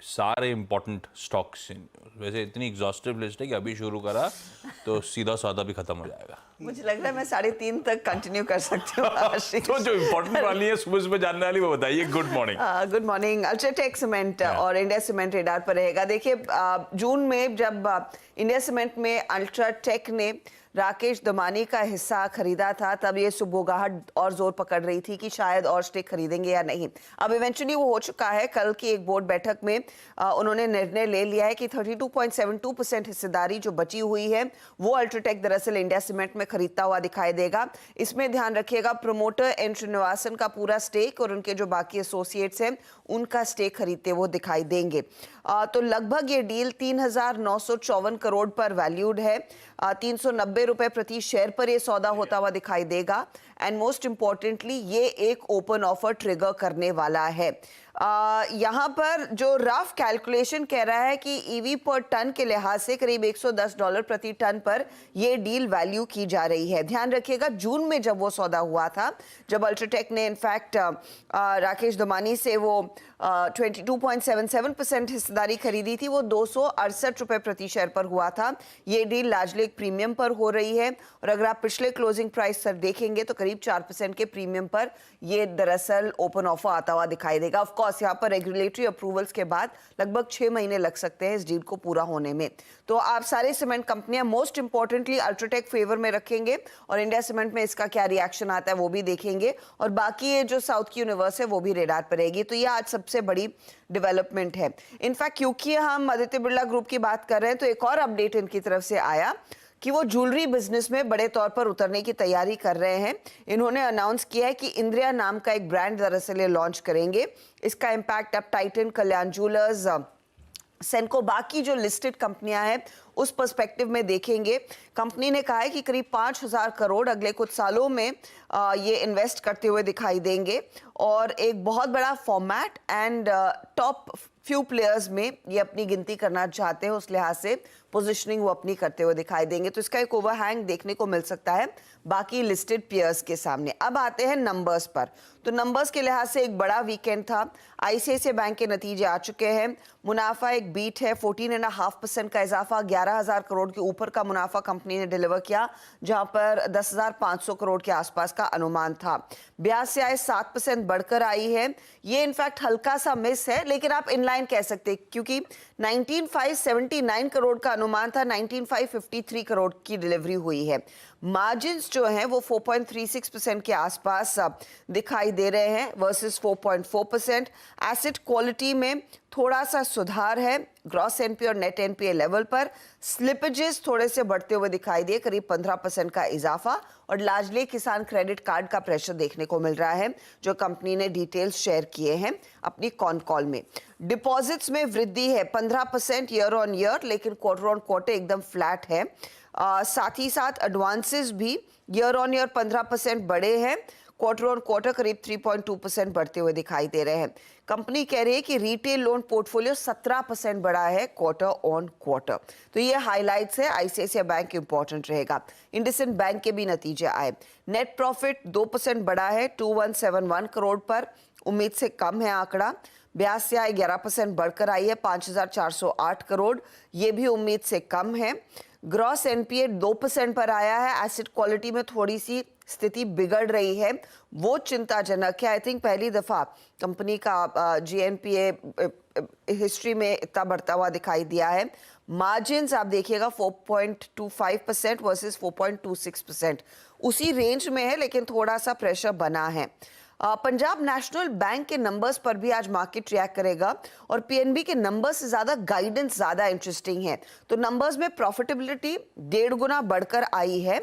सारे important stocks. वैसे इतनी एग्जॉस्टिव लिस्ट है कि अभी शुरू करा तो सीधा सौदा भी खत्म हो जाएगा। मुझे लग रहा है मैं 3:30 तक कंटिन्यू कर सकती हूँ। तो जो इंपॉर्टेंट वाली है सुबह सुबह जानने वाली वो बताइए। Good morning. Good morning. UltraTech cement और इंडिया सीमेंट रेडार पर रहेगा। देखिए जून में जब इंडिया सीमेंट में अल्ट्राटेक ने राकेश दमानी का हिस्सा खरीदा था तब ये सुबोगाहट और जोर पकड़ रही थी कि शायद और स्टेक खरीदेंगे या नहीं। अब इवेंचुअली वो हो चुका है। कल की एक बोर्ड बैठक में उन्होंने निर्णय ले लिया है कि 32.72% हिस्सेदारी जो बची हुई है वो अल्ट्राटेक दरअसल इंडिया सीमेंट में खरीदता हुआ दिखाई देगा। इसमें ध्यान रखिएगा प्रमोटर एन श्रीनिवासन का पूरा स्टेक और उनके जो बाकी एसोसिएट्स हैं उनका स्टेक खरीदते वो दिखाई देंगे। तो लगभग ये डील 3,954 करोड़ पर वैल्यूड है। 390 रुपए प्रति शेयर पर ये सौदा होता हुआ दिखाई देगा। एंड मोस्ट इंपॉर्टेंटली ये एक ओपन ऑफर ट्रिगर करने वाला है। यहाँ पर जो रफ कैलकुलेशन कह रहा है कि ईवी पर टन के लिहाज से करीब $110 प्रति टन पर यह डील वैल्यू की जा रही है। ध्यान रखिएगा जून में जब वो सौदा हुआ था, जब अल्ट्राटेक ने इनफैक्ट राकेश दमानी से वो 22.77% हिस्सेदारी खरीदी थी, वो 268 रुपए प्रति शेयर पर हुआ था। ये डील लार्जली एक प्रीमियम पर हो रही है और अगर आप पिछले क्लोजिंग प्राइस सर देखेंगे तो करीब 4% के प्रीमियम पर ये दरअसल ओपन ऑफर आता हुआ दिखाई देगा। ऑफ कोर्स यहाँ पर रेगुलेटरी अप्रूवल्स के बाद लगभग 6 महीने लग सकते हैं इस डील को पूरा होने में। तो आप सारे सीमेंट कंपनियां मोस्ट इंपॉर्टेंटली अल्ट्राटेक फेवर में रखेंगे और इंडिया सीमेंट में इसका क्या रिएक्शन आता है वो भी देखेंगे और बाकी ये जो साउथ की यूनिवर्स है वो भी रेडार पर रहेगी। तो ये आज सबसे बड़ी डेवलपमेंट है। इनफैक्ट क्योंकि हम आदित्य बिरला ग्रुप की बात कर रहे हैं तो एक और अपडेट इनकी तरफ से आया कि वो ज्वेलरी बिजनेस में बड़े तौर पर उतरने की तैयारी कर रहे हैं। इन्होंने अनाउंस किया है कि इंद्रिया नाम का एक ब्रांड दरअसल ये लॉन्च करेंगे। इसका इम्पैक्ट अब टाइटन, कल्याण ज्वेलर्स, सेनको, बाकी जो लिस्टेड कंपनियां हैं उस पर्सपेक्टिव में देखेंगे। कंपनी ने कहा है कि करीब 5,000 करोड़ अगले कुछ सालों में ये इन्वेस्ट करते हुए दिखाई देंगे और एक बहुत बड़ा format and top few players में ये अपनी गिनती करना चाहते हैं। उस लिहाज से पोजीशनिंग वो अपनी करते हुए दिखाई देंगे। तो इसका एक ओवरहैंग देखने को मिल सकता है बाकी लिस्टेड पेयर्स के सामने। अब आते हैं नंबर्स पर। तो नंबर्स के लिहाज से एक बड़ा वीकेंड था। आईसीआईसीआई बैंक के नतीजे आ चुके हैं। मुनाफा एक बीट है, 14.5% का इजाफा, 11,000 करोड़ के ऊपर का मुनाफा कंपनी ने डिलीवर किया, जहां पर 10,500 करोड़ के आसपास का अनुमान था। ब्याज से आय 7% बढ़कर आई है। ये इनफैक्ट हल्का सा मिस है लेकिन आप इनलाइन कह सकते हैं क्योंकि 19,579 करोड़ का अनुमान था, 19,553 करोड़ की डिलीवरी हुई है। मार्जिन्स जो हैं वो 4.36% के आसपास दिखाई दे रहे हैं वर्सेस 4.4%। एसेट क्वालिटी में थोड़ा सा सुधार है ग्रॉस एनपीए और नेट एनपीए लेवल पर। स्लिपेजेस थोड़े से बढ़ते हुए दिखाई दिए, करीब 15% का इजाफा और लार्जली किसान क्रेडिट कार्ड का प्रेशर देखने को मिल रहा है जो कंपनी ने डिटेल्स शेयर किए हैं अपनी कॉन कॉल में। डिपॉजिट्स में वृद्धि है 15% ईयर ऑन ईयर, लेकिन क्वार्टर ऑन क्वार्टर एकदम फ्लैट है। साथ ही साथ एडवांसेस भी ईयर ऑन ईयर 15% बढ़े हैं, क्वार्टर ऑन क्वार्टर करीब 3.2% बढ़ते हुए दिखाई दे रहे हैं। कंपनी कह रही है कि रिटेल लोन पोर्टफोलियो 17% बढ़ा है क्वार्टर ऑन क्वार्टर। तो ये हाइलाइट्स है। आईसीआईसीआई बैंक इंपॉर्टेंट रहेगा। इंडसइंड बैंक के भी नतीजे आए। नेट प्रॉफिट 2% बढ़ा है 2171 करोड़ पर, उम्मीद से कम है आंकड़ा। ब्याज से आय 11% बढ़कर आई है 5,408 करोड़, ये भी उम्मीद से कम है। ग्रॉस एनपीए 2% पर आया है। एसेट क्वालिटी में थोड़ी सी स्थिति बिगड़ रही है, वो चिंताजनक है। आई थिंक पहली दफा कंपनी का जीएनपीए हिस्ट्री में इतना बढ़ता हुआ दिखाई दिया है। मार्जिन्स आप देखिएगा 4.25% वर्सेस 4.26%, उसी रेंज में है लेकिन थोड़ा सा प्रेशर बना है। पंजाब नेशनल बैंक के नंबर्स पर भी आज मार्केट रिएक्ट करेगा और पीएनबी के नंबर्स से ज्यादा गाइडेंस ज्यादा इंटरेस्टिंग है। तो नंबर्स में प्रॉफिटेबिलिटी 1.5 गुना बढ़कर आई है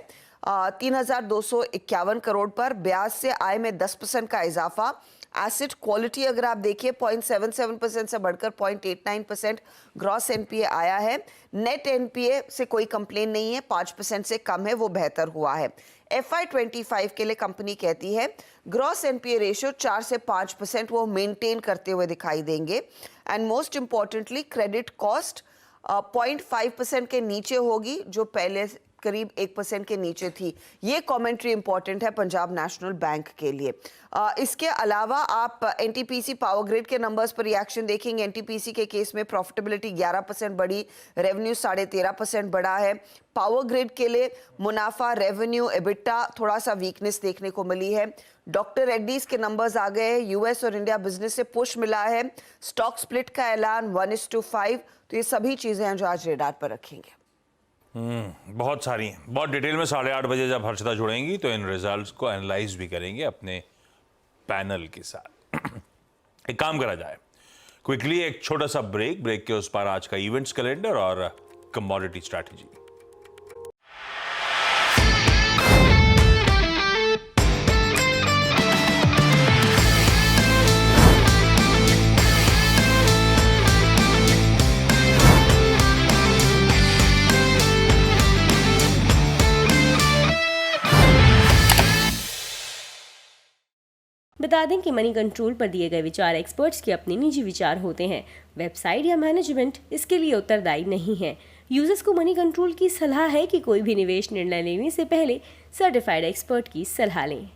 3,251 करोड़ पर। ब्याज से आय में 10% का इजाफा। एसेट क्वालिटी अगर आप देखिए 0.77% से बढ़कर 0.89% ग्रॉस एनपीए आया है। नेट एनपीए से कोई कंप्लेन नहीं है, 5% से कम है, वो बेहतर हुआ है। FY25 के लिए कंपनी कहती है ग्रॉस एनपीए रेशियो 4 से 5% वो मेंटेन करते हुए दिखाई देंगे। And most importantly credit cost 0.5% के नीचे होगी जो पहले करीब 1% के नीचे थी। ये कमेंट्री इंपॉर्टेंट है पंजाब नेशनल बैंक के लिए। इसके अलावा आप एनटीपीसी पावर ग्रिड के नंबर्स पर रिएक्शन देखेंगे। एनटीपीसी के केस में प्रॉफिटेबिलिटी 11% बढ़ी, रेवेन्यू 13.5% बढ़ा है। पावर ग्रिड के लिए मुनाफा, रेवेन्यू, एबिटा थोड़ा सा वीकनेस देखने को मिली है। डॉक्टर रेड्डीज के नंबर्स आ गए, यूएस और इंडिया बिजनेस से पुश मिला है। स्टॉक स्प्लिट का ऐलान 1:5, तो ये सभी चीजें हैं जो आज रेडार पर रखेंगे। बहुत सारी हैं, बहुत डिटेल में 8:30 बजे जब हर्षिता जुड़ेंगी तो इन रिजल्ट्स को एनालाइज भी करेंगे अपने पैनल के साथ। एक काम करा जाए, क्विकली एक छोटा सा ब्रेक के उस पर आज का इवेंट्स कैलेंडर और कमोडिटी स्ट्रैटेजी। बता दें कि मनी कंट्रोल पर दिए गए विचार एक्सपर्ट्स के अपने निजी विचार होते हैं। वेबसाइट या मैनेजमेंट इसके लिए उत्तरदायी नहीं है। यूजर्स को मनी कंट्रोल की सलाह है कि कोई भी निवेश निर्णय लेने से पहले सर्टिफाइड एक्सपर्ट की सलाह लें।